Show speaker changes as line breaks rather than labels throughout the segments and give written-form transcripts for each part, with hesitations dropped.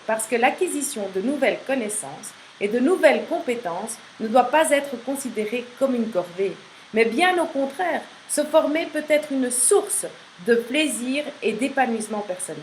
parce que l'acquisition de nouvelles connaissances et de nouvelles compétences ne doit pas être considérée comme une corvée, mais bien au contraire, se former peut être une source de plaisir et d'épanouissement personnel.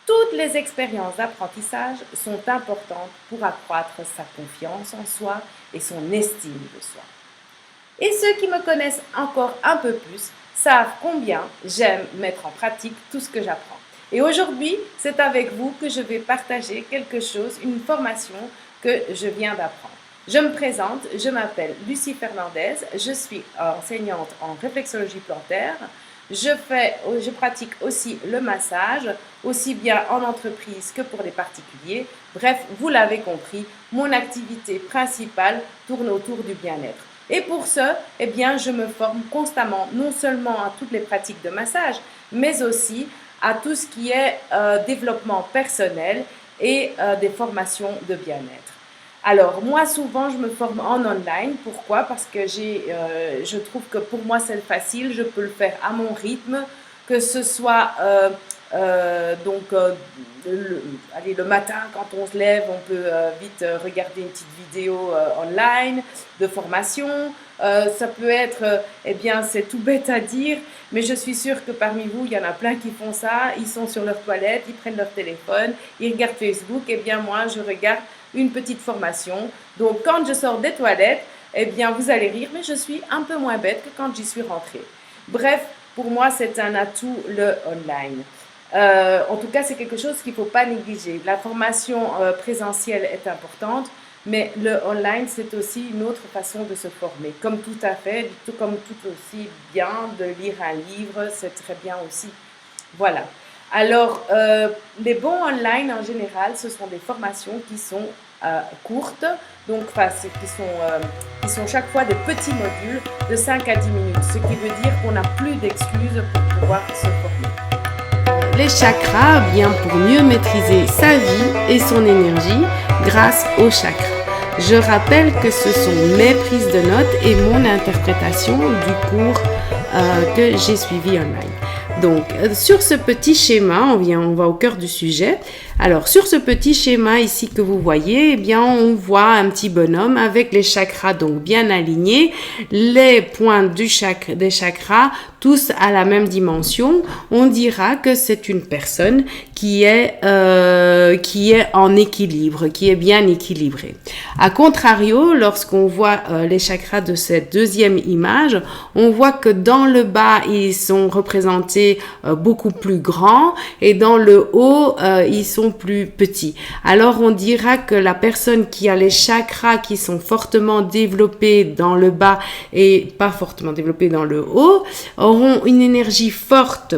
Toutes les expériences d'apprentissage sont importantes pour accroître sa confiance en soi et son estime de soi. Et ceux qui me connaissent encore un peu plus savent combien j'aime mettre en pratique tout ce que j'apprends. Et aujourd'hui, c'est avec vous que je vais partager quelque chose, une formation que je viens d'apprendre. Je me présente, je m'appelle Lucie Fernandez, je suis enseignante en réflexologie plantaire. Je pratique aussi le massage, aussi bien en entreprise que pour les particuliers. Bref, vous l'avez compris, mon activité principale tourne autour du bien-être. Et pour ce, eh bien, je me forme constamment, non seulement à toutes les pratiques de massage, mais aussi à tout ce qui est développement personnel et des formations de bien-être. Alors, moi, souvent, je me forme en online. Pourquoi? Parce que je trouve que pour moi, c'est facile. Je peux le faire à mon rythme, que ce soit le matin, quand on se lève, on peut vite regarder une petite vidéo online de formation. Ça peut être, c'est tout bête à dire, mais je suis sûre que parmi vous, il y en a plein qui font ça. Ils sont sur leur toilette, ils prennent leur téléphone, ils regardent Facebook. Eh bien, moi, je regarde une petite formation. Donc, quand je sors des toilettes, eh bien, vous allez rire, mais je suis un peu moins bête que quand j'y suis rentrée. Bref, pour moi, c'est un atout, le online. En tout cas, c'est quelque chose qu'il ne faut pas négliger. La formation présentielle est importante, mais le online, c'est aussi une autre façon de se former. Comme tout à fait, comme tout aussi bien de lire un livre, c'est très bien aussi. Voilà. Alors, les bons online, en général, ce sont des formations qui sont courtes, donc qui sont chaque fois des petits modules de 5 à 10 minutes, ce qui veut dire qu'on n'a plus d'excuses pour pouvoir se former.
Les chakras, bien pour mieux maîtriser sa vie et son énergie grâce aux chakras. Je rappelle que ce sont mes prises de notes et mon interprétation du cours que j'ai suivi online. Donc, sur ce petit schéma, on va au cœur du sujet. Alors, sur ce petit schéma ici que vous voyez, eh bien, on voit un petit bonhomme avec les chakras donc bien alignés, les points des chakras tous à la même dimension. On dira que c'est une personne qui est en équilibre, qui est bien équilibrée. A contrario, lorsqu'on voit les chakras de cette deuxième image, on voit que dans le bas, ils sont représentés beaucoup plus grands et dans le haut, ils sont plus petits. Alors, on dira que la personne qui a les chakras qui sont fortement développés dans le bas et pas fortement développés dans le haut, auront une énergie forte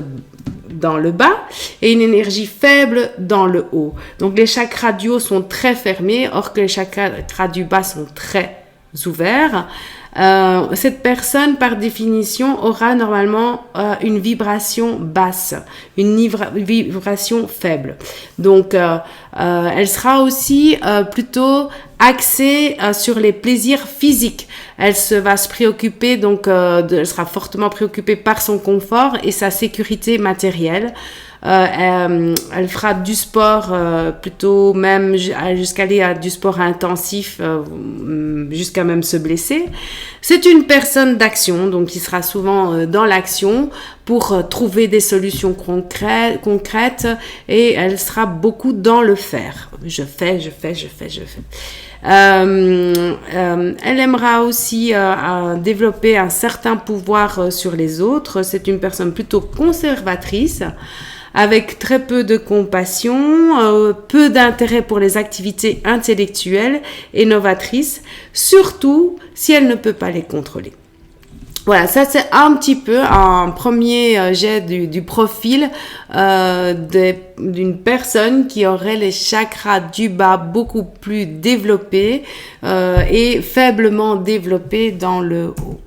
dans le bas et une énergie faible dans le haut. Donc, les chakras du haut sont très fermés, or que les chakras du bas sont très ouverts. Cette personne, par définition, aura normalement une vibration basse, une vibration faible. Donc, elle sera aussi plutôt axée sur les plaisirs physiques. Elle va se préoccuper, donc, elle sera fortement préoccupée par son confort et sa sécurité matérielle. Elle fera du sport plutôt même jusqu'à aller à du sport intensif jusqu'à même se blesser. C'est une personne d'action, donc qui sera souvent dans l'action pour trouver des solutions concrètes et elle sera beaucoup dans le faire. Je fais. Elle aimera aussi développer un certain pouvoir sur les autres. C'est une personne plutôt conservatrice, avec très peu de compassion, peu d'intérêt pour les activités intellectuelles et novatrices, surtout si elle ne peut pas les contrôler. Voilà, ça c'est un petit peu un premier jet du profil d'une personne qui aurait les chakras du bas beaucoup plus développés et faiblement développés dans le haut.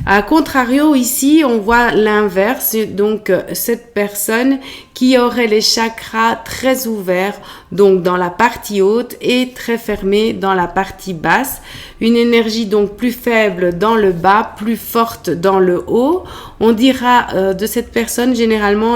A contrario, ici, on voit l'inverse, donc cette personne qui aurait les chakras très ouverts, donc dans la partie haute et très fermés dans la partie basse. Une énergie donc plus faible dans le bas, plus forte dans le haut. On dira de cette personne généralement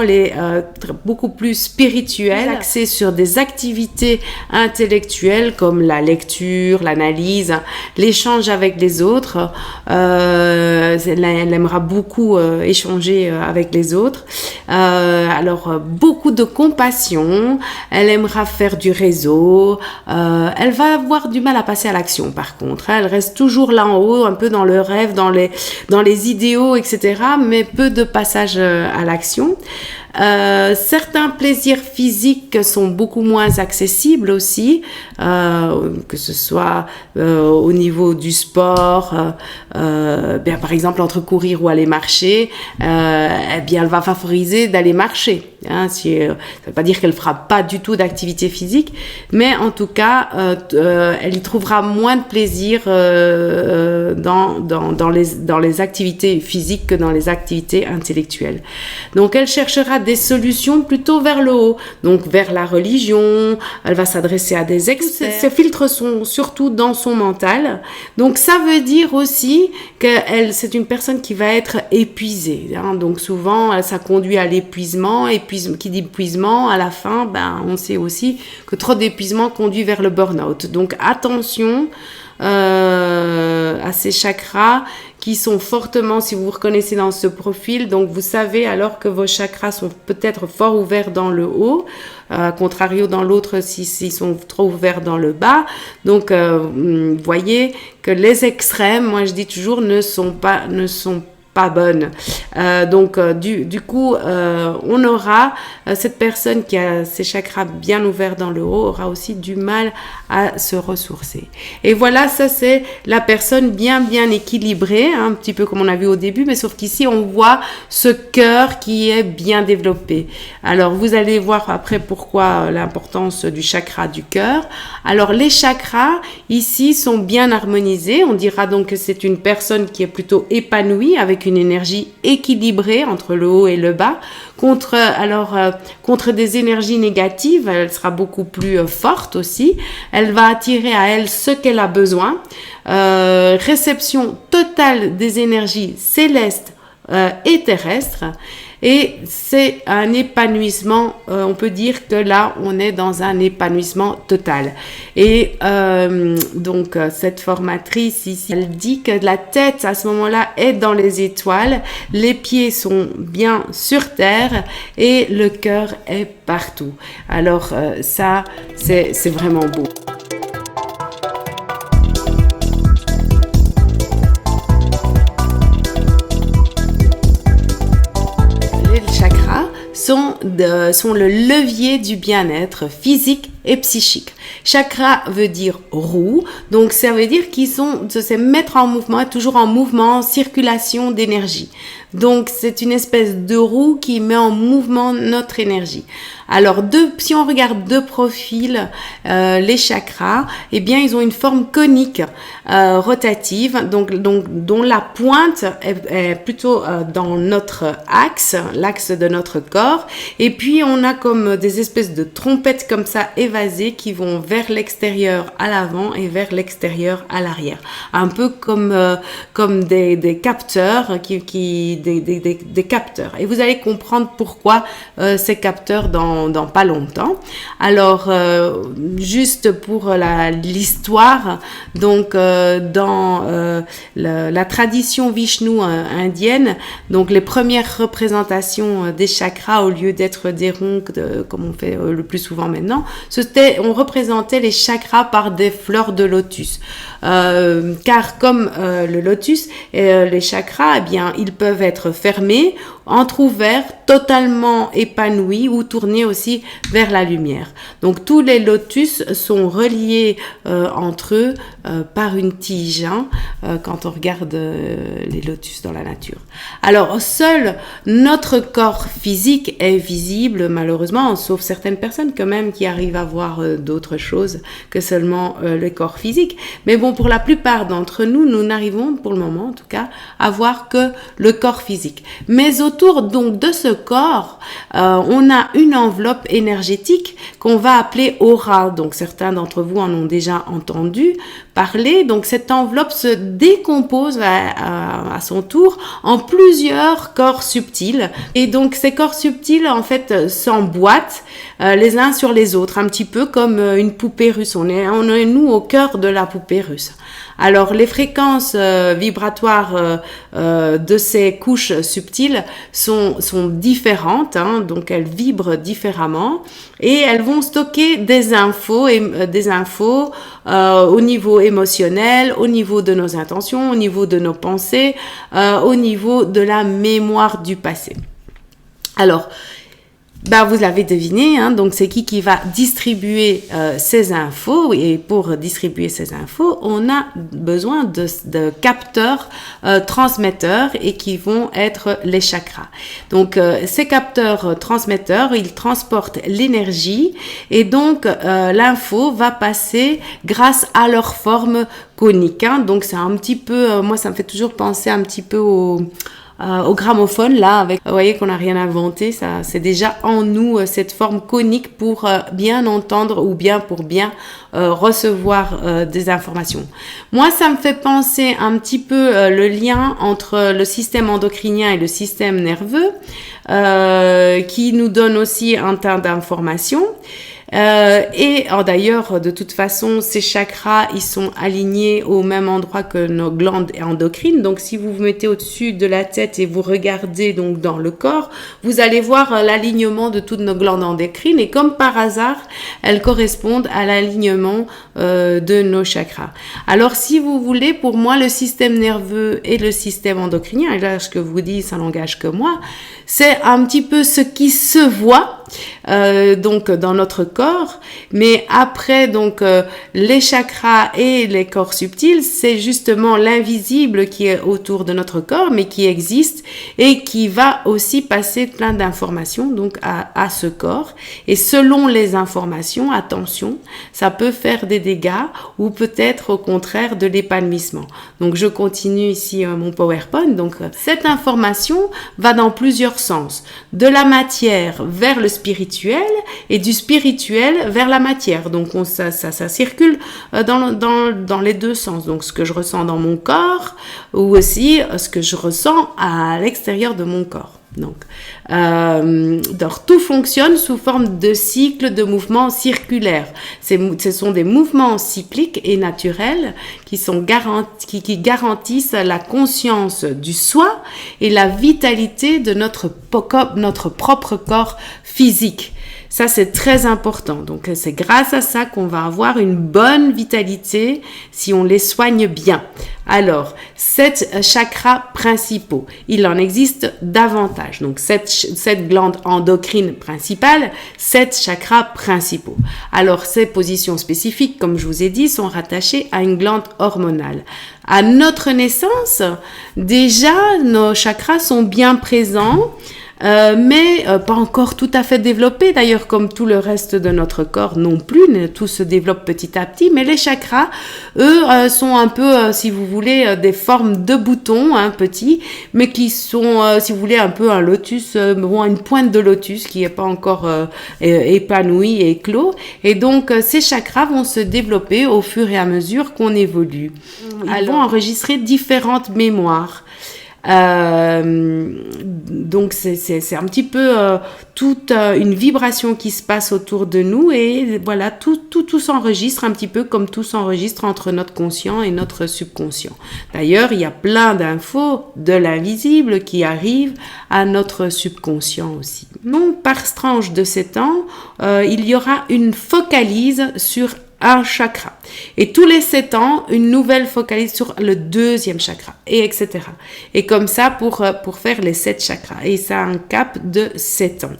beaucoup plus spirituelle spirituel, axé sur des activités intellectuelles comme la lecture, l'analyse, l'échange avec les autres. Elle aimera beaucoup échanger avec les autres. Alors, beaucoup de compassion. Elle aimera faire du réseau. Elle va avoir du mal à passer à l'action, par contre. Elle reste toujours là en haut, un peu dans le rêve, dans les idéaux, etc., mais peu de passage à l'action. Certains plaisirs physiques sont beaucoup moins accessibles aussi, que ce soit au niveau du sport, bien par exemple entre courir ou aller marcher, eh bien elle va favoriser d'aller marcher. Hein, ça ne veut pas dire qu'elle fera pas du tout d'activité physique, mais en tout cas, elle y trouvera moins de plaisir dans les activités physiques que dans les activités intellectuelles. Donc elle cherchera des solutions plutôt vers le haut, donc vers la religion. Elle va s'adresser à des experts. Ces filtres sont surtout dans son mental. Donc ça veut dire aussi que c'est une personne qui va être épuisée. Hein. Donc souvent, ça conduit à l'épuisement. Qui dit épuisement, à la fin, on sait aussi que trop d'épuisement conduit vers le burn-out. Donc attention à ces chakras qui sont fortement, si vous vous reconnaissez dans ce profil, donc vous savez alors que vos chakras sont peut-être fort ouverts dans le haut, contrario dans l'autre s'ils sont trop ouverts dans le bas. Donc vous voyez que les extrêmes, moi je dis toujours, ne sont pas bonne. Du coup, on aura cette personne qui a ses chakras bien ouverts dans le haut aura aussi du mal à se ressourcer. Et voilà, ça c'est la personne bien équilibrée, hein, un petit peu comme on a vu au début, mais sauf qu'ici on voit ce cœur qui est bien développé. Alors vous allez voir après pourquoi l'importance du chakra du cœur. Alors les chakras ici sont bien harmonisés. On dira donc que c'est une personne qui est plutôt épanouie avec une énergie équilibrée entre le haut et le bas. Contre des énergies négatives, elle sera beaucoup plus forte aussi. Elle va attirer à elle ce qu'elle a besoin. Réception totale des énergies célestes et terrestres. Et c'est un épanouissement, on peut dire que là, on est dans un épanouissement total. Et donc, cette formatrice ici, elle dit que la tête, à ce moment-là, est dans les étoiles, les pieds sont bien sur terre et le cœur est partout. Alors, ça, c'est vraiment beau. Sont le levier du bien-être physique et psychique. Chakra veut dire roue, donc ça veut dire c'est mettre en mouvement, toujours en mouvement, en circulation d'énergie. Donc c'est une espèce de roue qui met en mouvement notre énergie. Alors si on regarde deux profils, les chakras, eh bien ils ont une forme conique, rotative, donc dont la pointe est plutôt dans notre axe, l'axe de notre corps, et puis on a comme des espèces de trompettes comme ça évasées qui vont vers l'extérieur à l'avant et vers l'extérieur à l'arrière, un peu comme des capteurs des capteurs. Et vous allez comprendre pourquoi ces capteurs dans pas longtemps. Alors, juste pour l'histoire, donc dans la tradition Vishnu indienne, donc les premières représentations des chakras, au lieu d'être des ronds comme on fait le plus souvent maintenant, on représentait les chakras par des fleurs de lotus. Car comme le lotus, les chakras, eh bien, ils peuvent être fermés, entrouverts, totalement épanouis ou tournés aussi vers la lumière. Donc tous les lotus sont reliés entre eux par une tige, hein, quand on regarde les lotus dans la nature. Alors seul notre corps physique est visible, malheureusement, sauf certaines personnes quand même qui arrivent à voir d'autres choses que seulement le corps physique. Mais bon, pour la plupart d'entre nous, nous n'arrivons pour le moment en tout cas à voir que le corps physique. Mais autour donc de ce corps, on a une enveloppe énergétique qu'on va appeler aura. Donc certains d'entre vous en ont déjà entendu parler. Donc cette enveloppe se décompose à son tour en plusieurs corps subtils. Et donc ces corps subtils en fait s'emboîtent les uns sur les autres, un petit peu comme une poupée russe. On est nous au cœur de la poupée russe. Alors les fréquences vibratoires de ces couches subtiles sont différentes, hein, donc elles vibrent différemment et elles vont stocker des infos au niveau émotionnel, au niveau de nos intentions, au niveau de nos pensées, au niveau de la mémoire du passé. Alors, vous l'avez deviné, hein, donc c'est qui va distribuer ces infos, et pour distribuer ces infos, on a besoin de capteurs transmetteurs et qui vont être les chakras. Donc ces capteurs transmetteurs, ils transportent l'énergie et donc l'info va passer grâce à leur forme conique. Hein. Donc c'est un petit peu, moi ça me fait toujours penser un petit peu au gramophone là, avec, vous voyez qu'on n'a rien inventé, ça c'est déjà en nous cette forme conique pour bien entendre ou bien pour bien recevoir des informations. Moi ça me fait penser un petit peu le lien entre le système endocrinien et le système nerveux qui nous donne aussi un tas d'informations. Et d'ailleurs, de toute façon, ces chakras, ils sont alignés au même endroit que nos glandes endocrines. Donc, si vous vous mettez au-dessus de la tête et vous regardez donc dans le corps, vous allez voir l'alignement de toutes nos glandes endocrines. Et comme par hasard, elles correspondent à l'alignement de nos chakras. Alors, si vous voulez, pour moi, le système nerveux et le système endocrinien, et là, ce que je vous dis, ça n'engage que moi, c'est un petit peu ce qui se voit donc dans notre corps, mais après donc les chakras et les corps subtils, c'est justement l'invisible qui est autour de notre corps, mais qui existe et qui va aussi passer plein d'informations donc à ce corps. Et selon les informations, attention, ça peut faire des dégâts ou peut-être au contraire de l'épanouissement. Donc je continue ici mon PowerPoint. Donc cette information va dans plusieurs sens, de la matière vers le spirituel et du spirituel vers la matière. Donc ça circule dans les deux sens. Donc ce que je ressens dans mon corps ou aussi ce que je ressens à l'extérieur de mon corps. Donc tout fonctionne sous forme de cycles de mouvements circulaires. Ce sont des mouvements cycliques et naturels qui garantissent la conscience du soi et la vitalité de notre propre corps physique. Ça, c'est très important. Donc, c'est grâce à ça qu'on va avoir une bonne vitalité si on les soigne bien. Alors, 7 chakras principaux. Il en existe davantage. Donc, 7 glandes endocrines principales, 7 chakras principaux. Alors, ces positions spécifiques, comme je vous ai dit, sont rattachées à une glande hormonale. À notre naissance, déjà, nos chakras sont bien présents. Mais pas encore tout à fait développé, d'ailleurs comme tout le reste de notre corps non plus, tout se développe petit à petit, mais les chakras, eux, sont un peu, si vous voulez, des formes de boutons, hein, petits, mais qui sont, si vous voulez, un peu un lotus, une pointe de lotus qui n'est pas encore épanouie et éclos, et donc ces chakras vont se développer au fur et à mesure qu'on évolue. Ils vont enregistrer différentes mémoires. Donc c'est un petit peu toute une vibration qui se passe autour de nous et voilà, tout s'enregistre un petit peu comme tout s'enregistre entre notre conscient et notre subconscient. D'ailleurs, il y a plein d'infos de l'invisible qui arrivent à notre subconscient aussi. Donc, par tranche de 7 ans, il y aura une focalise sur un chakra. Et tous les 7 ans, une nouvelle focalise sur le deuxième chakra, et etc. Et comme ça, pour faire les 7 chakras. Et ça a un cap de 7 ans.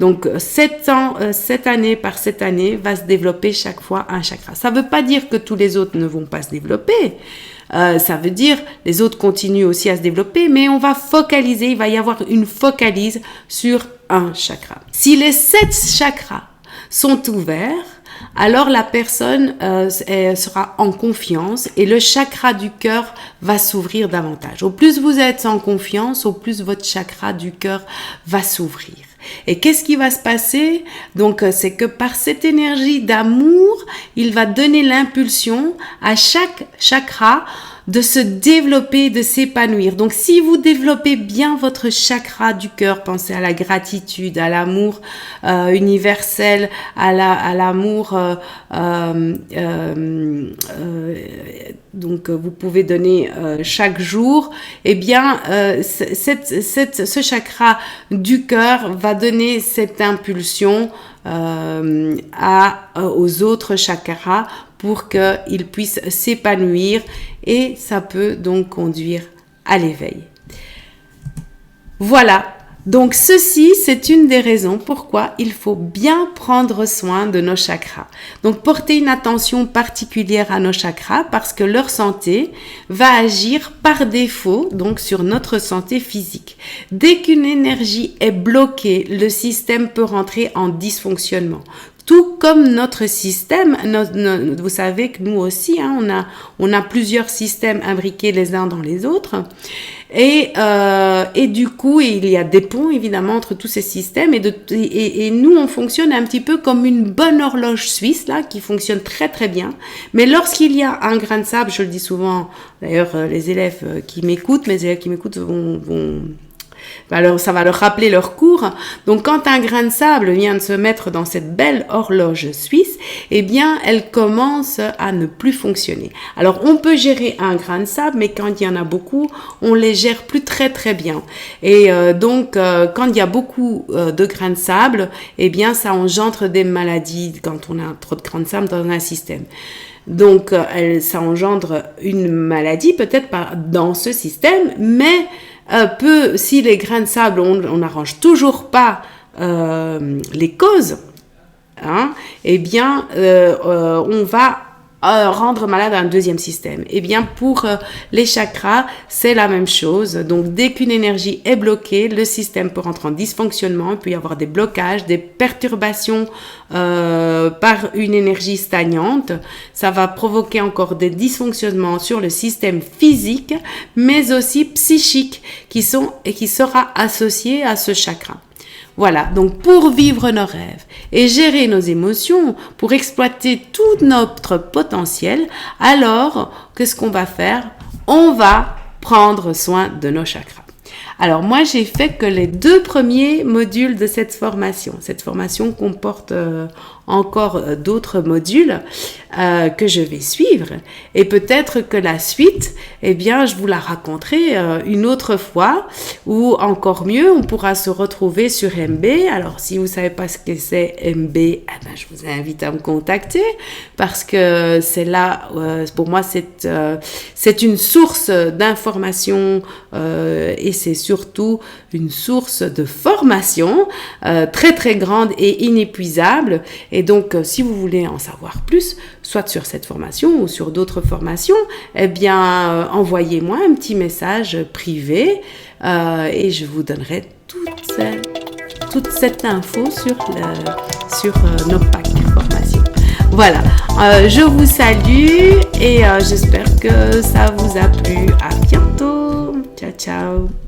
Donc, 7 ans, 7 années par 7 années, va se développer chaque fois un chakra. Ça ne veut pas dire que tous les autres ne vont pas se développer. Ça veut dire les autres continuent aussi à se développer, mais on va focaliser, il va y avoir une focalise sur un chakra. Si les 7 chakras sont ouverts, alors la personne sera en confiance et le chakra du cœur va s'ouvrir davantage. Au plus vous êtes en confiance, au plus votre chakra du cœur va s'ouvrir. Et qu'est-ce qui va se passer? Donc, c'est que par cette énergie d'amour, il va donner l'impulsion à chaque chakra de se développer, de s'épanouir. Donc, si vous développez bien votre chakra du cœur, pensez à la gratitude, à l'amour universel, à l'amour. Donc, vous pouvez donner chaque jour. Eh bien, ce chakra du cœur va donner cette impulsion aux autres chakras pour qu'ils puissent s'épanouir et ça peut donc conduire à l'éveil. Voilà, donc ceci c'est une des raisons pourquoi il faut bien prendre soin de nos chakras. Donc porter une attention particulière à nos chakras parce que leur santé va agir par défaut donc sur notre santé physique. Dès qu'une énergie est bloquée, le système peut rentrer en dysfonctionnement. Tout comme notre système, vous savez que nous aussi, on a plusieurs systèmes imbriqués les uns dans les autres. Et du coup, il y a des ponts évidemment entre tous ces systèmes. Et nous, on fonctionne un petit peu comme une bonne horloge suisse là, qui fonctionne très très bien. Mais lorsqu'il y a un grain de sable, je le dis souvent, d'ailleurs les élèves qui m'écoutent, mes élèves qui m'écoutent alors, ça va leur rappeler leur cours. Donc, quand un grain de sable vient de se mettre dans cette belle horloge suisse, eh bien, elle commence à ne plus fonctionner. Alors, on peut gérer un grain de sable, mais quand il y en a beaucoup, on les gère plus très, très bien. Et donc, quand il y a beaucoup de grains de sable, eh bien, ça engendre des maladies quand on a trop de grains de sable dans un système. Donc, ça engendre une maladie, peut-être pas dans ce système, mais si les grains de sable, on n'arrange toujours pas les causes, eh bien, on va rendre malade un deuxième système. Eh bien, pour les chakras, c'est la même chose. Donc, dès qu'une énergie est bloquée, le système peut rentrer en dysfonctionnement. Il peut y avoir des blocages, des perturbations par une énergie stagnante. Ça va provoquer encore des dysfonctionnements sur le système physique, mais aussi psychique, qui sera associé à ce chakra. Voilà, donc pour vivre nos rêves et gérer nos émotions, pour exploiter tout notre potentiel, alors qu'est-ce qu'on va faire? On va prendre soin de nos chakras. Alors moi, j'ai fait que les 2 premiers modules de cette formation. Cette formation comporte encore d'autres modules que je vais suivre. Et peut-être que la suite, eh bien, je vous la raconterai une autre fois ou encore mieux, on pourra se retrouver sur MB. Alors, si vous ne savez pas ce que c'est MB, eh ben, je vous invite à me contacter parce que c'est là, pour moi, c'est une source d'information et c'est surtout une source de formation très, très grande et inépuisable. Et donc, si vous voulez en savoir plus, soit sur cette formation ou sur d'autres formations, eh bien, envoyez-moi un petit message privé et je vous donnerai toute cette info sur nos packs de formation. Voilà, je vous salue et j'espère que ça vous a plu. À bientôt. Ciao, ciao.